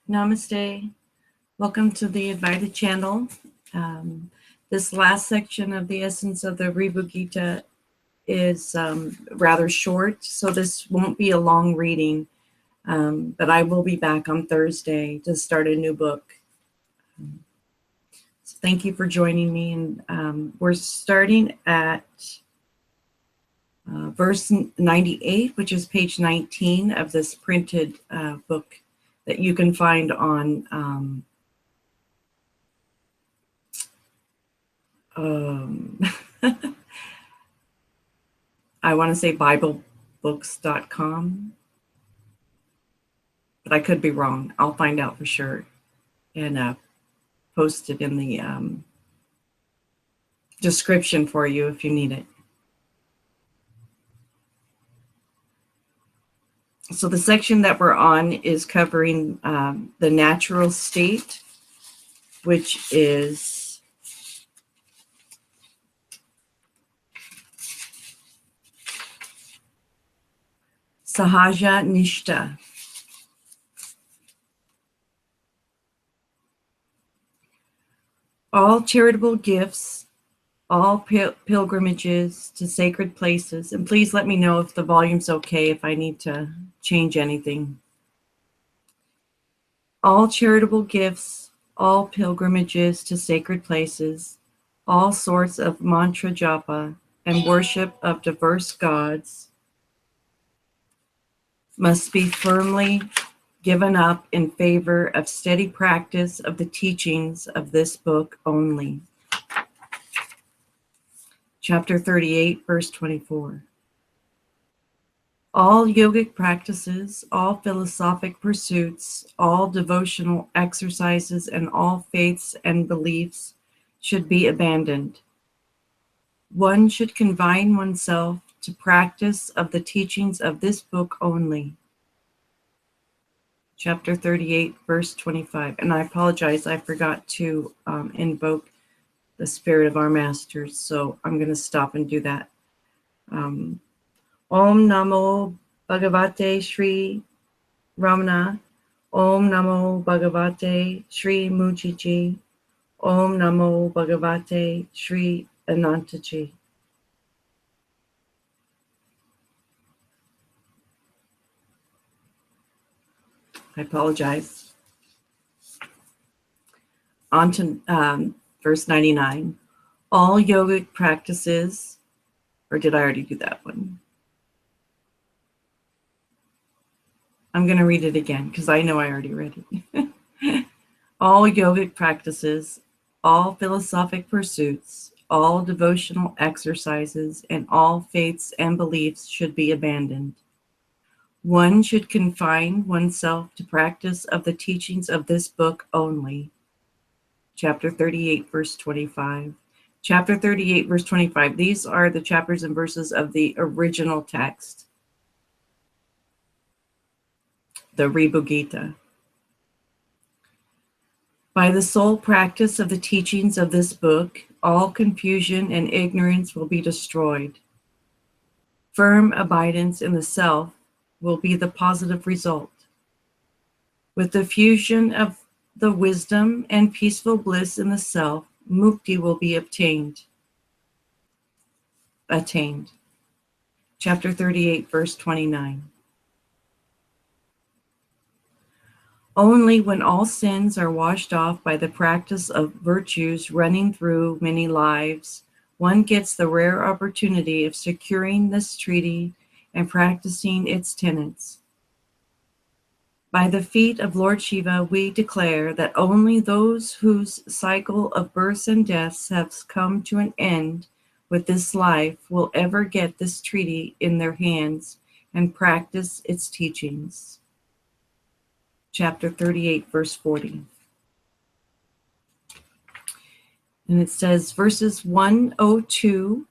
Namaste. Welcome to the Advaita channel. This last section of the Essence of the Ribhu Gita is rather short, so this won't be a long reading, but I will be back on Thursday to start a new book. So thank you for joining me, and we're starting at verse 98, which is page 19 of this printed book that you can find on I want to say biblebooks.com, but I could be wrong. I'll find out for sure and post it in the description for you if you need it. So the section that we're on is covering the natural state, which is Sahaja Nishta. All charitable gifts, all pilgrimages to sacred places, and please let me know if the volume's okay, if I need to change anything. All charitable gifts, all pilgrimages to sacred places, all sorts of mantra japa and worship of diverse gods must be firmly given up in favor of steady practice of the teachings of this book only. Chapter 38, verse 24. All yogic practices, all philosophic pursuits, all devotional exercises, and all faiths and beliefs should be abandoned. One should confine oneself to practice of the teachings of this book only. Chapter 38, verse 25. And I apologize, I forgot to invoke the spirit of our masters, so I'm going to stop and do that. Om Namo Bhagavate Sri Ramana. Om Namo Bhagavate Sri Mujiji. Om Namo Bhagavate Sri Anantaji. I apologize. On to verse 99. All yogic practices, or did I already do that one? I'm going to read it again because I know I already read it. All yogic practices, all philosophic pursuits, all devotional exercises, and all faiths and beliefs should be abandoned. One should confine oneself to practice of the teachings of this book only. Chapter 38, verse 25. Chapter 38, verse 25. These are the chapters and verses of the original text, the Ribhu Gita. By the sole practice of the teachings of this book, all confusion and ignorance will be destroyed. Firm abidance in the self will be the positive result. With the fusion of the wisdom and peaceful bliss in the self, mukti will be attained. Chapter 38, verse 29. Only when all sins are washed off by the practice of virtues running through many lives, one gets the rare opportunity of securing this treaty and practicing its tenets. By the feet of Lord Shiva, we declare that only those whose cycle of births and deaths has come to an end with this life will ever get this treaty in their hands and practice its teachings. Chapter 38, verse 40. And it says verses 102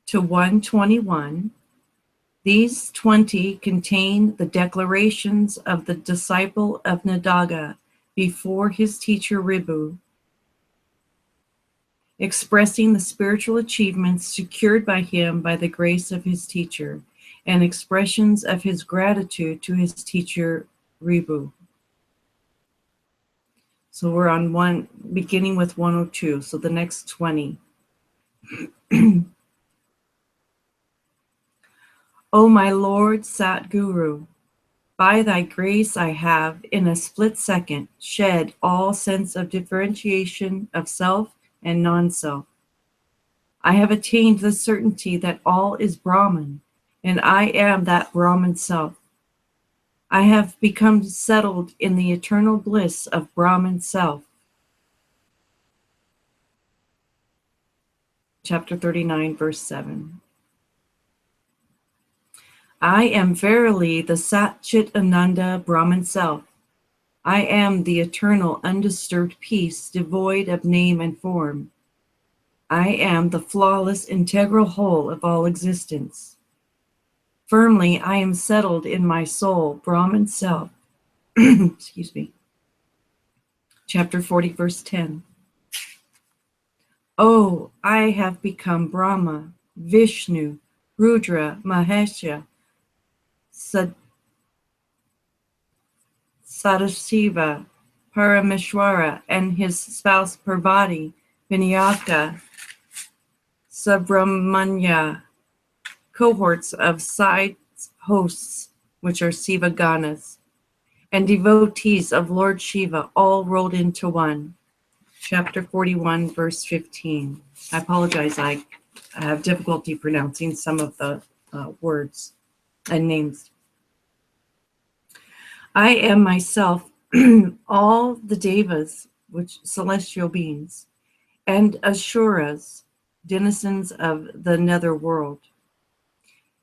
to 121. These 20 contain the declarations of the disciple of Nadaga before his teacher Ribhu. expressing the spiritual achievements secured by him by the grace of his teacher, and expressions of his gratitude to his teacher, Ribhu. So we're on one, beginning with 102, so the next 20. O my Lord Satguru, by thy grace I have, in a split second, shed all sense of differentiation of self and non-self. I have attained the certainty that all is Brahman, and I am that Brahman self. I have become settled in the eternal bliss of Brahman self. Chapter 39, verse 7. I am verily the Sat Chit Ananda Brahman self. I am the eternal undisturbed peace, devoid of name and form. I am the flawless integral whole of all existence. Firmly I am settled in my soul, Brahman self. Excuse me. Chapter 40, verse 10. Oh, I have become Brahma, Vishnu, Rudra, Mahesha, Sadashiva, Parameshwara, and his spouse Parvati, Vinayaka, Subramanya, cohorts of side hosts, which are Siva Ganas, and devotees of Lord Shiva, all rolled into one. Chapter 41, verse 15. I apologize, I have difficulty pronouncing some of the words and names. I am myself all the devas, which celestial beings, and asuras, denizens of the nether world.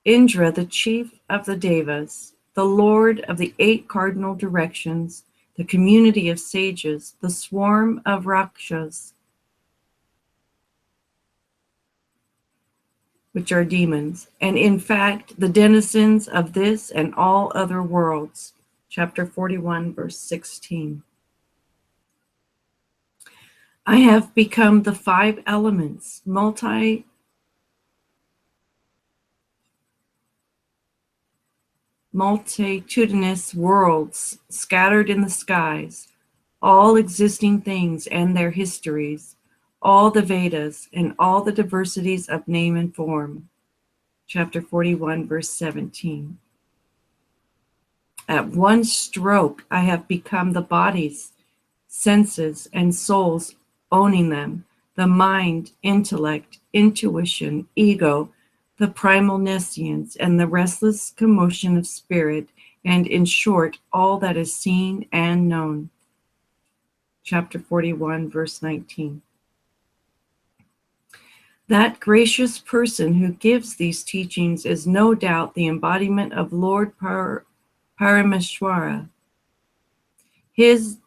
Indra, the chief of the devas, the lord of the 8 cardinal directions, the community of sages, the swarm of rakshas, which are demons, and in fact the denizens of this and all other worlds. Chapter 41, verse 16. I have become the 5 elements, multitudinous worlds scattered in the skies, all existing things and their histories, all the Vedas, and all the diversities of name and form. Chapter 41, verse 17. At one stroke, I have become the bodies, senses, and souls owning them, the mind, intellect, intuition, ego, the primal nescience, and the restless commotion of spirit, and in short, all that is seen and known. Chapter 41, verse 19. That gracious person who gives these teachings is no doubt the embodiment of Lord Parameshwara. His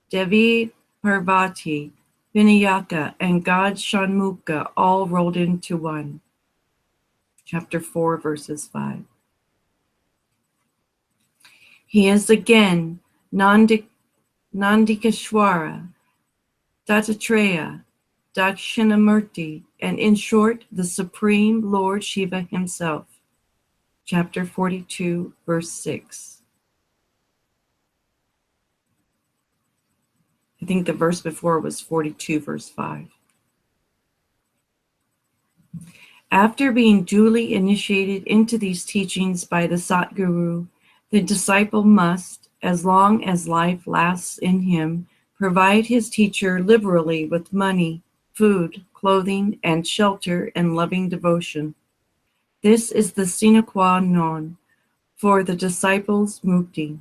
Devi, Parvati, Vinayaka, and God Shanmukha all rolled into one. Chapter 4, verses 5. He is again Nandikeshwara, Dattatreya, Dakshinamurti, and in short, the Supreme Lord Shiva himself. Chapter 42, verse 6. I think the verse before was 42, verse 5. After being duly initiated into these teachings by the Satguru, the disciple must, as long as life lasts in him, provide his teacher liberally with money, food, clothing, and shelter and loving devotion. This is the sine qua non for the disciple's mukti.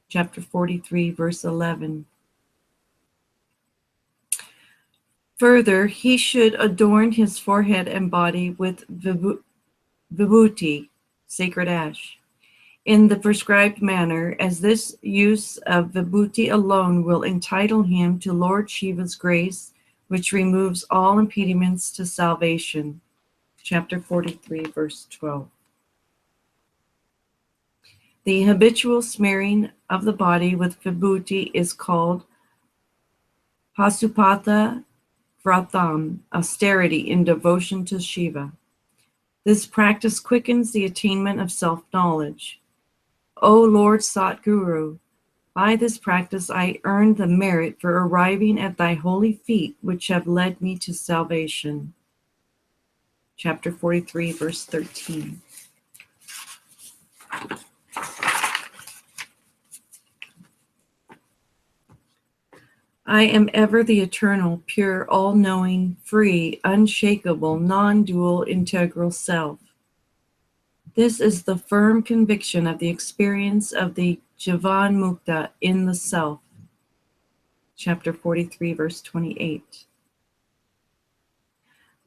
Chapter 43, verse 11. Further, he should adorn his forehead and body with vibhuti, sacred ash, in the prescribed manner, as this use of vibhuti alone will entitle him to Lord Shiva's grace, which removes all impediments to salvation. Chapter 43, verse 12. The habitual smearing of the body with vibhuti is called Pasupata vratam, austerity in devotion to Shiva. This practice quickens the attainment of self-knowledge. O Lord Satguru, by this practice I earned the merit for arriving at thy holy feet, which have led me to salvation. Chapter 43, verse 13. I am ever the eternal, pure, all-knowing, free, unshakable, non-dual, integral self. This is the firm conviction of the experience of the Jivan Mukta in the self. Chapter 43, verse 28.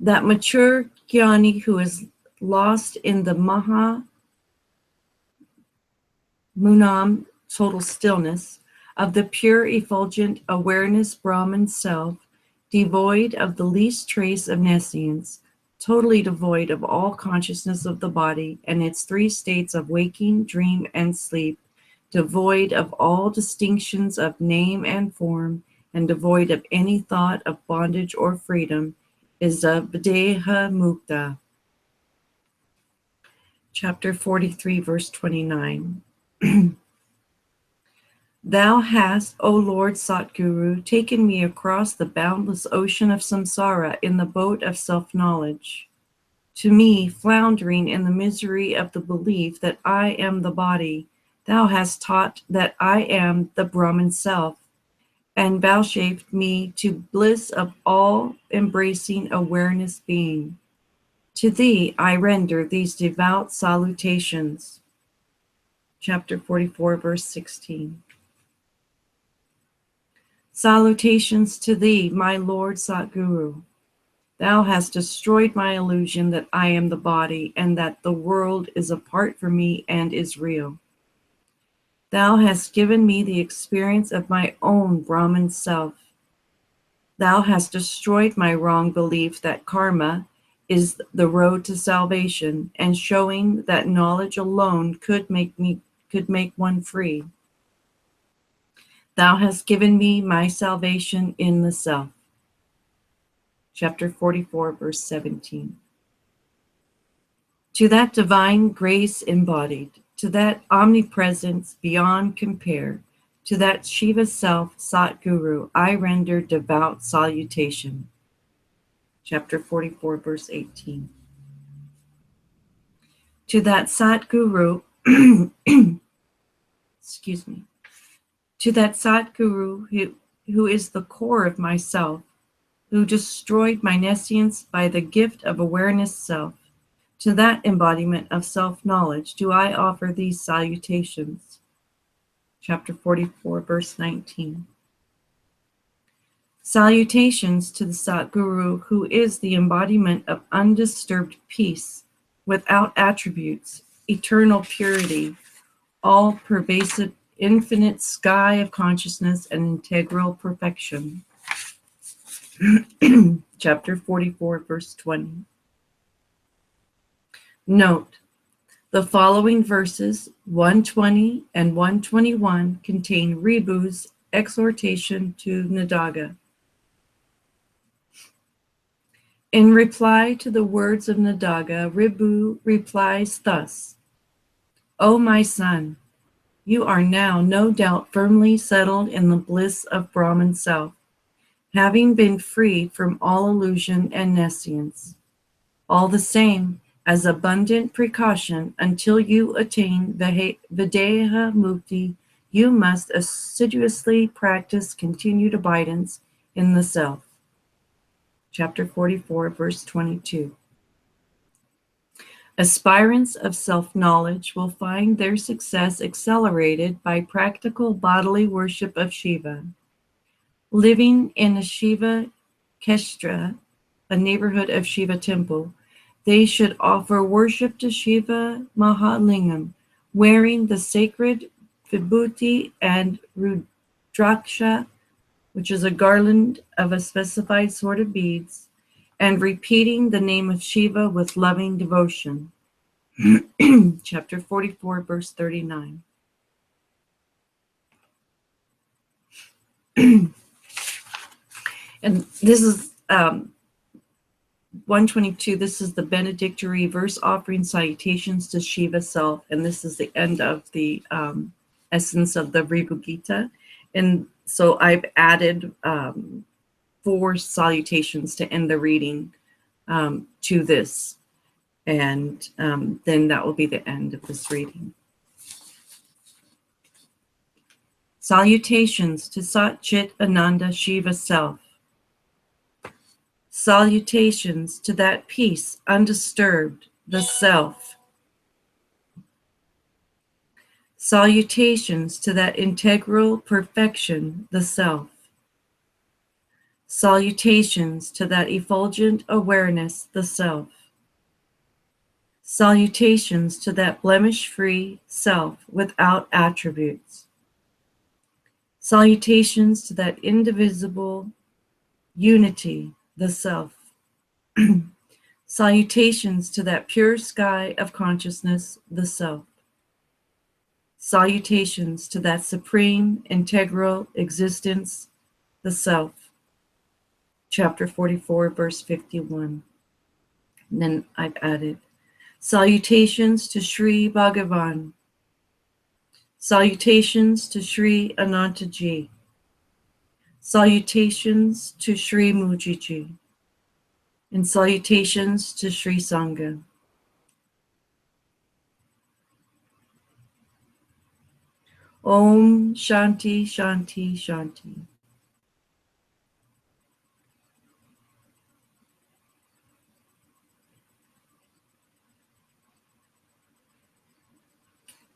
That mature jnani who is lost in the Maha Munam, total stillness, of the pure effulgent awareness Brahman self, devoid of the least trace of nescience, totally devoid of all consciousness of the body and its three states of waking, dream, and sleep, devoid of all distinctions of name and form, and devoid of any thought of bondage or freedom, is a Videha Mukta. Chapter 43, verse 29. Thou hast, O Lord Satguru, taken me across the boundless ocean of samsara in the boat of self-knowledge. To me, floundering in the misery of the belief that I am the body, thou hast taught that I am the Brahman self, and vouchsafed me to bliss of all-embracing awareness being. To thee I render these devout salutations. Chapter 44, verse 16. Salutations to thee, my Lord Satguru. Thou hast destroyed my illusion that I am the body and that the world is apart from me and is real. Thou hast given me the experience of my own Brahman self. Thou hast destroyed my wrong belief that karma is the road to salvation, and showing that knowledge alone could make one free. Thou hast given me my salvation in the self. Chapter 44, verse 17. To that divine grace embodied, to that omnipresence beyond compare, to that Shiva self, Satguru, I render devout salutation. Chapter 44, verse 18. To that Satguru, excuse me, to that Satguru who is the core of myself, who destroyed my nescience by the gift of awareness self, to that embodiment of self-knowledge do I offer these salutations. Chapter 44, verse 19. Salutations to the Satguru who is the embodiment of undisturbed peace, without attributes, eternal purity, all-pervasive, infinite sky of consciousness and integral perfection. Chapter 44, verse 20. Note, the following verses, 120 and 121, contain Ribhu's exhortation to Nadaga. In reply to the words of Nadaga, Ribhu replies thus: O my son, you are now no doubt firmly settled in the bliss of Brahman self, having been freed from all illusion and nescience. All the same, as abundant precaution, until you attain Videha Mukti, you must assiduously practice continued abidance in the self. Chapter 44, verse 22. Aspirants of self-knowledge will find their success accelerated by practical bodily worship of Shiva. Living in a Shiva Kshetra, a neighborhood of Shiva temple, they should offer worship to Shiva Mahalingam, wearing the sacred vibhuti and rudraksha, which is a garland of a specified sort of beads, and repeating the name of Shiva with loving devotion. Chapter 44, verse 39. And this is 122, this is the benedictory verse offering salutations to Shiva self, and this is the end of the Essence of the Ribhu Gita. And so I've added 4 salutations to end the reading to this, and then that will be the end of this reading. Salutations to Sat Chit Ananda Shiva self. Salutations to that peace undisturbed, the self. Salutations to that integral perfection, the self. Salutations to that effulgent awareness, the self. Salutations to that blemish-free self without attributes. Salutations to that indivisible unity, the self. Salutations to that pure sky of consciousness, the self. Salutations to that supreme integral existence, the self. Chapter 44, verse 51. And then I've added, salutations to Sri Bhagavan. Salutations to Sri Anantaji. Salutations to Sri Mujiji. And salutations to Sri Sangha. Om Shanti Shanti Shanti.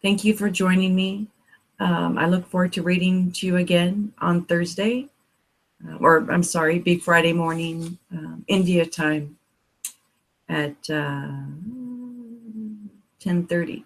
Thank you for joining me. I look forward to reading to you again on Thursday, Big Friday morning, India time at 10:30.